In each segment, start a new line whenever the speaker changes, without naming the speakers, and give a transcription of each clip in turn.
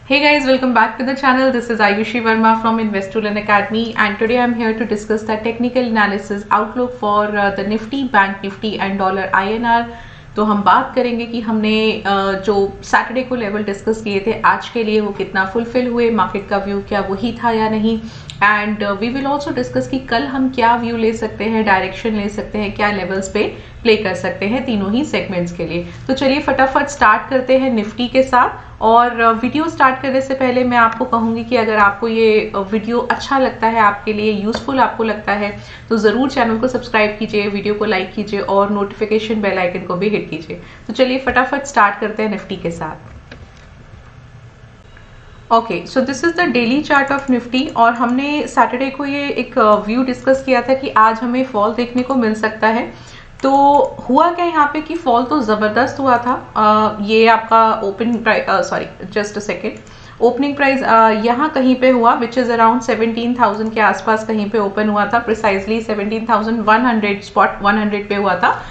Hey guys, welcome back to the channel. This is Ayushi Verma from Investool Academy, and today I'm here to discuss the technical analysis outlook for the Nifty, Bank Nifty and dollar INR. तो हम बात करेंगे कि हमने जो Saturday को level discuss किए थे आज के लिए वो कितना फुलफिल हुए, मार्केट का व्यू क्या वही था या नहीं, and we will also discuss कि कल हम क्या व्यू ले सकते हैं, डायरेक्शन ले सकते हैं, क्या लेवल्स पे प्ले कर सकते हैं तीनों ही सेगमेंट्स के लिए। तो चलिए फटाफट स्टार्ट करते हैं निफ्टी के साथ। और वीडियो स्टार्ट करने से पहले मैं आपको कहूंगी कि अगर आपको ये वीडियो अच्छा लगता है, आपके लिए यूजफुल आपको लगता है, तो ज़रूर चैनल को सब्सक्राइब कीजिए, वीडियो को लाइक कीजिए और नोटिफिकेशन बेल आइकन को भी हिट कीजिए। तो चलिए फटाफट स्टार्ट करते हैं निफ्टी के साथ। Okay, so this is the daily chart of Nifty, और हमने सैटरडे को ये एक व्यू डिस्कस किया था कि आज हमें फॉल देखने को मिल सकता है। तो हुआ क्या यहाँ पे कि फॉल तो ज़बरदस्त हुआ था। ये आपका open price, sorry just a second, opening price यहाँ कहीं पे हुआ विच इज़ अराउंड 17,000 के आसपास कहीं पे ओपन हुआ था। प्रिसाइजली 17,100 स्पॉट 100 पे हुआ था।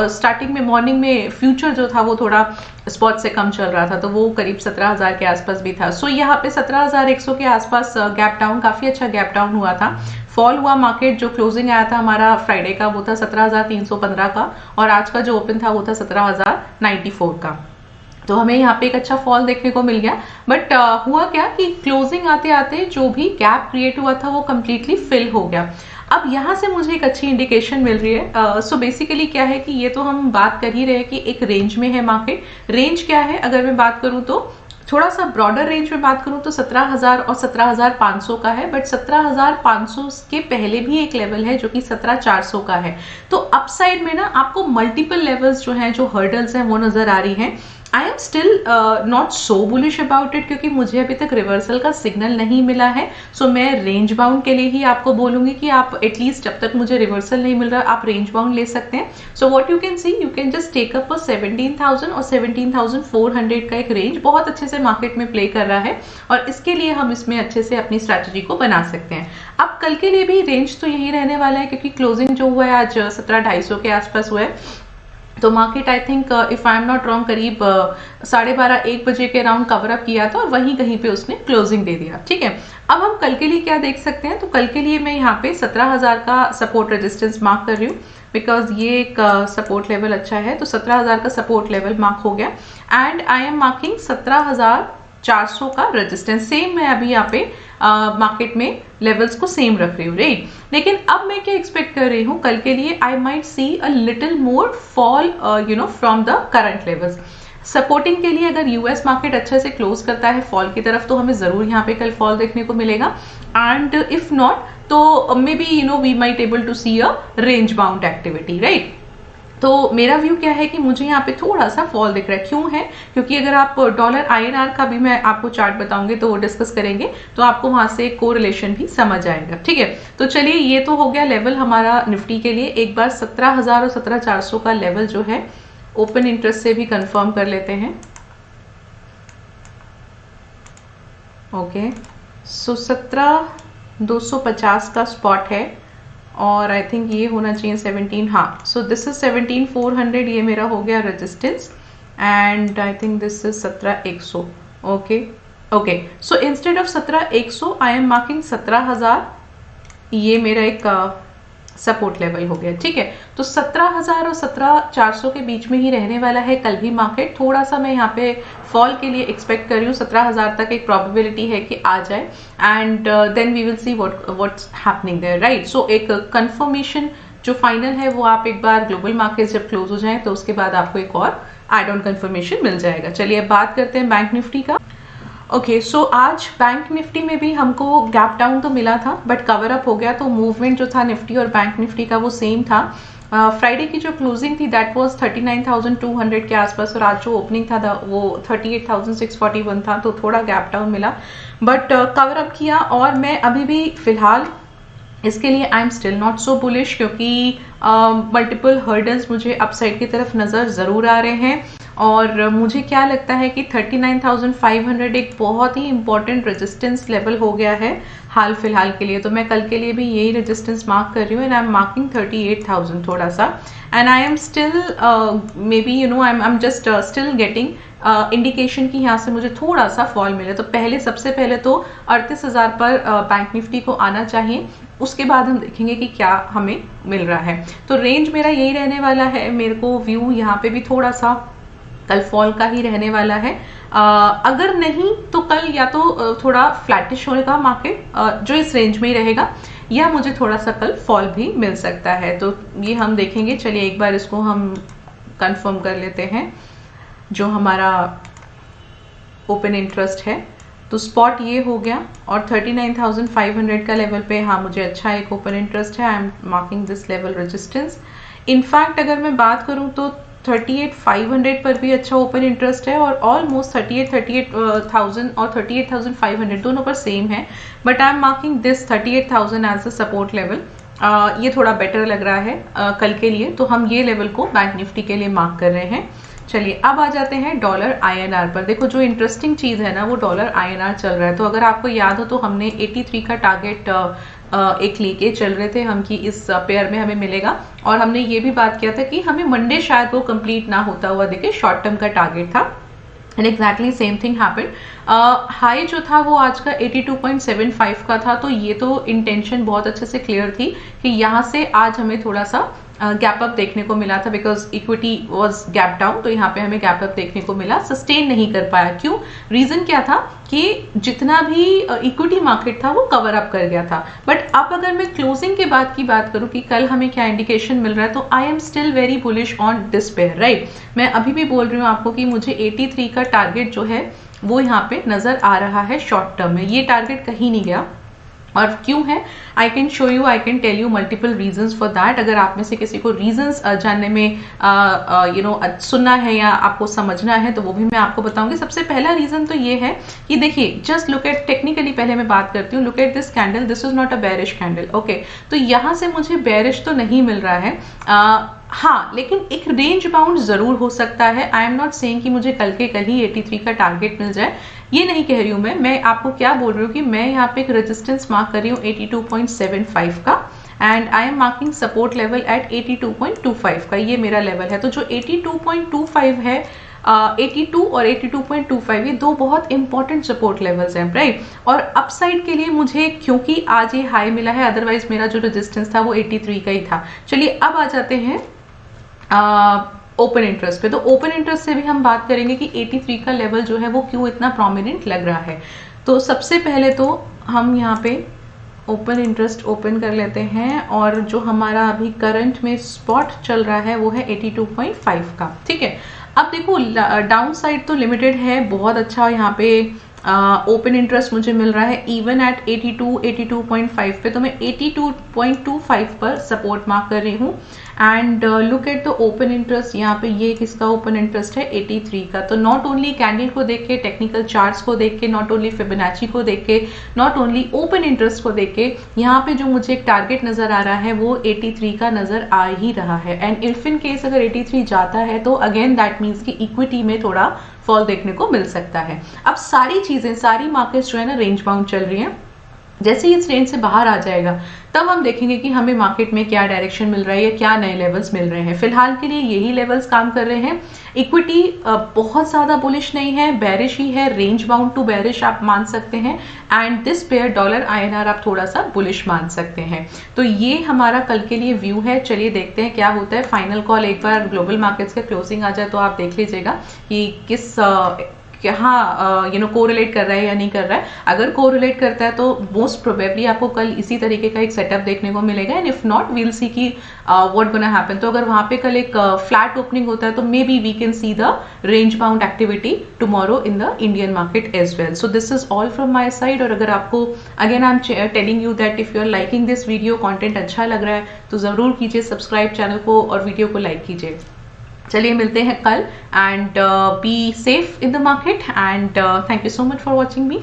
स्टार्टिंग में मॉर्निंग में फ्यूचर जो था वो थोड़ा स्पॉट से कम चल रहा था, तो वो करीब 17,000 के आसपास भी था। सो यहाँ पे 17,100 के आसपास गैप डाउन, काफ़ी अच्छा गैप डाउन हुआ था। फॉल हुआ मार्केट, जो क्लोजिंग आया था हमारा फ्राइडे का वो था 17,315 का, और आज का जो ओपन था वो था 17,094 का। तो हमें यहाँ पे एक अच्छा फॉल देखने को मिल गया। बट हुआ क्या कि क्लोजिंग आते आते जो भी गैप क्रिएट हुआ था वो कम्प्लीटली फिल हो गया। अब यहाँ से मुझे एक अच्छी इंडिकेशन मिल रही है। सो बेसिकली क्या है कि ये तो हम बात कर ही रहे हैं कि एक रेंज में है मार्केट। रेंज क्या है, अगर मैं बात करूँ तो थोड़ा सा ब्रॉडर रेंज में बात करूं तो 17,000 और 17,500 का है, बट 17,500 के पहले भी एक लेवल है जो कि 17,400 का है। तो अपसाइड में ना आपको मल्टीपल लेवल्स जो हैं, जो हर्डल्स हैं वो नजर आ रही हैं। आई am still not so bullish about it, क्योंकि मुझे अभी तक रिवर्सल का सिग्नल नहीं मिला है। सो मैं रेंज बाउंड के लिए ही आपको बोलूंगी कि आप एटलीस्ट जब तक मुझे रिवर्सल नहीं मिल रहा आप रेंज बाउंड ले सकते हैं। So what you can see, you can just take up 17,000 और 17,400 का एक रेंज बहुत अच्छे से मार्केट में प्ले कर रहा है, और इसके लिए हम इसमें अच्छे से अपनी स्ट्रैटेजी को बना सकते हैं। अब कल के लिए भी रेंज तो यही रहने वाला है, क्योंकि क्लोजिंग जो हुआ है आज 17,250 के आसपास हुआ है। तो market I think if I am not wrong करीब 12:30-1 बजे के अराउंड कवर अप किया था, और वहीं कहीं पे उसने क्लोजिंग दे दिया। ठीक है, अब हम कल के लिए क्या देख सकते हैं। तो कल के लिए मैं यहाँ पे 17,000 का सपोर्ट रेजिस्टेंस मार्क कर रही हूँ, बिकॉज ये एक सपोर्ट लेवल अच्छा है। तो 17,000 का सपोर्ट लेवल मार्क हो गया, एंड आई एम मार्किंग 17,400 का रेजिस्टेंस। सेम मैं अभी यहाँ पे मार्केट में लेवल्स को सेम रख रही हूँ, राइट। लेकिन अब मैं क्या एक्सपेक्ट कर रही हूँ कल के लिए, I might see a little more fall from the current levels. Supporting के लिए अगर यूएस मार्केट अच्छे से क्लोज करता है फॉल की तरफ, तो हमें जरूर यहाँ पे कल फॉल देखने को मिलेगा। एंड इफ नॉट तो maybe we might able to see a range bound activity, right. तो मेरा व्यू क्या है कि मुझे यहाँ पे थोड़ा सा फॉल दिख रहा है। क्यों है, क्योंकि अगर आप डॉलर INR का भी मैं आपको चार्ट बताऊंगी तो वो डिस्कस करेंगे, तो आपको वहां से कोरिलेशन भी समझ आएगा। ठीक है, तो चलिए ये तो हो गया लेवल हमारा निफ्टी के लिए। एक बार 17,000 और 17,400 का लेवल जो है ओपन इंटरेस्ट से भी कंफर्म कर लेते हैं। ओके, सो 17,250 का स्पॉट है, और आई थिंक ये होना चाहिए 17, हाँ। सो दिस इज 17,400, ये मेरा हो गया resistance, and I think this is 17,100। Okay okay, so instead of 17,100 I am marking 17,000, ये मेरा एक सपोर्ट लेवल हो गया। ठीक है, तो 17,000 और 17,400 के बीच में ही रहने वाला है कल भी मार्केट। थोड़ा सा मैं यहाँ पे फॉल के लिए एक्सपेक्ट कर रही हूँ, 17,000 तक एक प्रोबेबिलिटी है कि आ जाए, and then we will see what's happening there, right. So एक कंफर्मेशन जो फाइनल है वो आप एक बार ग्लोबल मार्केट जब क्लोज हो जाए तो उसके बाद आपको एक और एड ऑन कंफर्मेशन मिल जाएगा। चलिए अब बात करते हैं बैंक निफ्टी का। ओके, सो आज बैंक निफ्टी में भी हमको गैप डाउन तो मिला था, बट कवर अप हो गया। तो मूवमेंट जो था निफ्टी और बैंक निफ्टी का वो सेम था। फ्राइडे की जो क्लोजिंग थी दैट वाज 39,200 के आसपास, और आज जो ओपनिंग था वो 38,641 था। तो थोड़ा गैप डाउन मिला, बट कवर अप किया। और मैं अभी भी फिलहाल इसके लिए आई am still not so bullish, क्योंकि मल्टीपल हर्डल्स मुझे अपसाइड की तरफ नज़र ज़रूर आ रहे हैं। और मुझे क्या लगता है कि 39,500 एक बहुत ही इंपॉर्टेंट रेजिस्टेंस लेवल हो गया है हाल फिलहाल के लिए। तो मैं कल के लिए भी यही रेजिस्टेंस मार्क कर रही हूँ, एंड आई एम मार्किंग 38,000 थोड़ा सा, and I am still maybe I am just still getting indication की यहाँ से मुझे थोड़ा सा फॉल मिले। तो सबसे पहले तो 38,000 पर बैंक निफ्टी को आना चाहिए, उसके बाद हम देखेंगे कि क्या हमें मिल रहा है। तो रेंज मेरा यही रहने वाला है। मेरे को व्यू यहाँ पे भी थोड़ा सा कल फॉल का ही रहने वाला है। अगर नहीं तो कल या तो थोड़ा फ्लैटिश होगा मार्केट जो इस रेंज में ही रहेगा, या मुझे थोड़ा सा कल फॉल भी मिल सकता है। तो ये हम देखेंगे। चलिए एक बार इसको हम कंफर्म कर लेते हैं जो हमारा ओपन इंटरेस्ट है। तो स्पॉट ये हो गया और 39,500 का लेवल पे हाँ मुझे अच्छा एक ओपन इंटरेस्ट है। आई am marking this level resistance. In fact अगर मैं बात करूं तो 38,500 पर भी अच्छा ओपन इंटरेस्ट है और ऑलमोस्ट 38,000 और 38,500 दोनों पर सेम है। But I am marking this 38,000 as a support level. ये थोड़ा बेटर लग रहा है कल के लिए, तो हम ये लेवल को बैंक निफ्टी के लिए मार्क कर रहे हैं। चलिए अब आ जाते हैं डॉलर INR पर। देखो जो इंटरेस्टिंग चीज़ है ना वो डॉलर INR चल रहा है। तो अगर आपको याद हो तो हमने 83 का टारगेट एक लेके चल रहे थे हम कि इस पेयर में हमें मिलेगा, और हमने ये भी बात किया था कि हमें मंडे शायद वो कंप्लीट ना होता हुआ दिखे, शॉर्ट टर्म का टारगेट था। And exactly same thing happened. High जो था वो आज का 82.75 का था। तो ये तो इंटेंशन बहुत अच्छे से क्लियर थी कि यहाँ से आज हमें थोड़ा सा गैप अप देखने को मिला था, because equity was gap down. तो यहाँ पे हमें गैप अप देखने को मिला, सस्टेन नहीं कर पाया। क्यों? रीजन क्या था कि जितना भी इक्विटी मार्केट था वो कवर अप कर गया था। बट अब अगर मैं क्लोजिंग के बाद की बात करूं कि कल हमें क्या इंडिकेशन मिल रहा है, तो आई am still very bullish on this pair, right. मैं अभी भी बोल रही हूँ आपको कि मुझे 83 का टारगेट जो है वो यहाँ पे नजर आ रहा है शॉर्ट टर्म में। ये टारगेट कहीं नहीं गया। और क्यों है, I can show you, I can tell you multiple reasons for that. अगर आप में से किसी को रीजंस जानने में सुनना है या आपको समझना है तो वो भी मैं आपको बताऊंगी। सबसे पहला रीजन तो ये है कि देखिए, जस्ट लुक एट, टेक्निकली पहले मैं बात करती हूँ। Look at this candle, this is not a bearish candle, okay. तो यहाँ से मुझे बेरिश तो नहीं मिल रहा है, हाँ, लेकिन एक रेंज बाउंड जरूर हो सकता है। आई एम नॉट सेइंग कि मुझे कल के कल ही 83 का टारगेट मिल जाए, ये नहीं कह रही हूँ मैं आपको क्या बोल रही हूँ कि मैं यहाँ पे एक रेजिस्टेंस मार्क कर रही हूँ 82.75 का, and I am marking support level at 82.25 का। ये मेरा लेवल है। तो जो 82.25 है, 82 और 82.25 ये दो बहुत इंपॉर्टेंट सपोर्ट लेवल्स हैं, राइट। और अपसाइड के लिए मुझे, क्योंकि आज ये हाई मिला है, अदरवाइज मेरा जो रेजिस्टेंस था वो 83 का ही था। चलिए अब आ जाते हैं ओपन इंटरेस्ट पे। तो ओपन इंटरेस्ट से भी हम बात करेंगे कि 83 का लेवल जो है वो क्यों इतना प्रोमिनेंट लग रहा है। तो सबसे पहले तो हम यहाँ पे ओपन इंटरेस्ट ओपन कर लेते हैं, और जो हमारा अभी करंट में स्पॉट चल रहा है वो है 82.5 का, ठीक है। अब देखो डाउन साइड तो लिमिटेड है, बहुत अच्छा यहाँ पे ओपन इंटरेस्ट मुझे मिल रहा है इवन एट 82.5 पे। तो मैं 82.25 पर सपोर्ट मार्क कर रही हूँ। And look at the open interest, यहाँ पे ये किसका ओपन इंटरेस्ट है, 83 का। तो नॉट ओनली कैंडल को देख के, टेक्निकल चार्ट्स को देख के, नॉट ओनली फिबोनाची को देख के, नॉट ओनली ओपन इंटरेस्ट को देख के, यहाँ पे जो मुझे एक टारगेट नजर आ रहा है वो 83 का नजर आ ही रहा है। एंड इफ इन केस अगर 83 जाता है तो अगेन दैट मीन्स कि इक्विटी में थोड़ा फॉल देखने को मिल सकता है। अब सारी चीजें, सारी मार्केट्स जो है ना रेंज बाउंड चल रही हैं। जैसे ही इस रेंज से बाहर आ जाएगा तब हम देखेंगे कि हमें मार्केट में क्या डायरेक्शन मिल रहा है या क्या नए लेवल्स मिल रहे हैं। फिलहाल के लिए यही लेवल्स काम कर रहे हैं। इक्विटी बहुत ज्यादा बुलिश नहीं है, बेरिश ही है, रेंज बाउंड टू बेरिश आप मान सकते हैं। And this pair dollar INR आप थोड़ा सा बुलिश मान सकते हैं। तो ये हमारा कल के लिए व्यू है। चलिए देखते हैं क्या होता है। फाइनल कॉल एक बार ग्लोबल मार्केट्स के क्लोजिंग आ जाए तो आप देख लीजिएगा कि किस हाँ कोरिलेट कर रहा है या नहीं कर रहा है। अगर कोरिलेट करता है तो मोस्ट प्रोबेबली आपको कल इसी तरीके का एक सेटअप देखने को मिलेगा, एंड इफ नॉट वील सी की व्हाट गोना हैपन। तो अगर वहां पे कल एक फ्लैट ओपनिंग होता है तो maybe we can see the range bound activity tomorrow in the Indian market as well. So this is all from my side. और अगर आपको, again I am telling you that if you are liking this video, content अच्छा लग रहा है तो जरूर कीजिए सब्सक्राइब चैनल को और वीडियो को लाइक कीजिए। चलिए मिलते हैं कल, and be safe in the market, and thank you so much for watching me.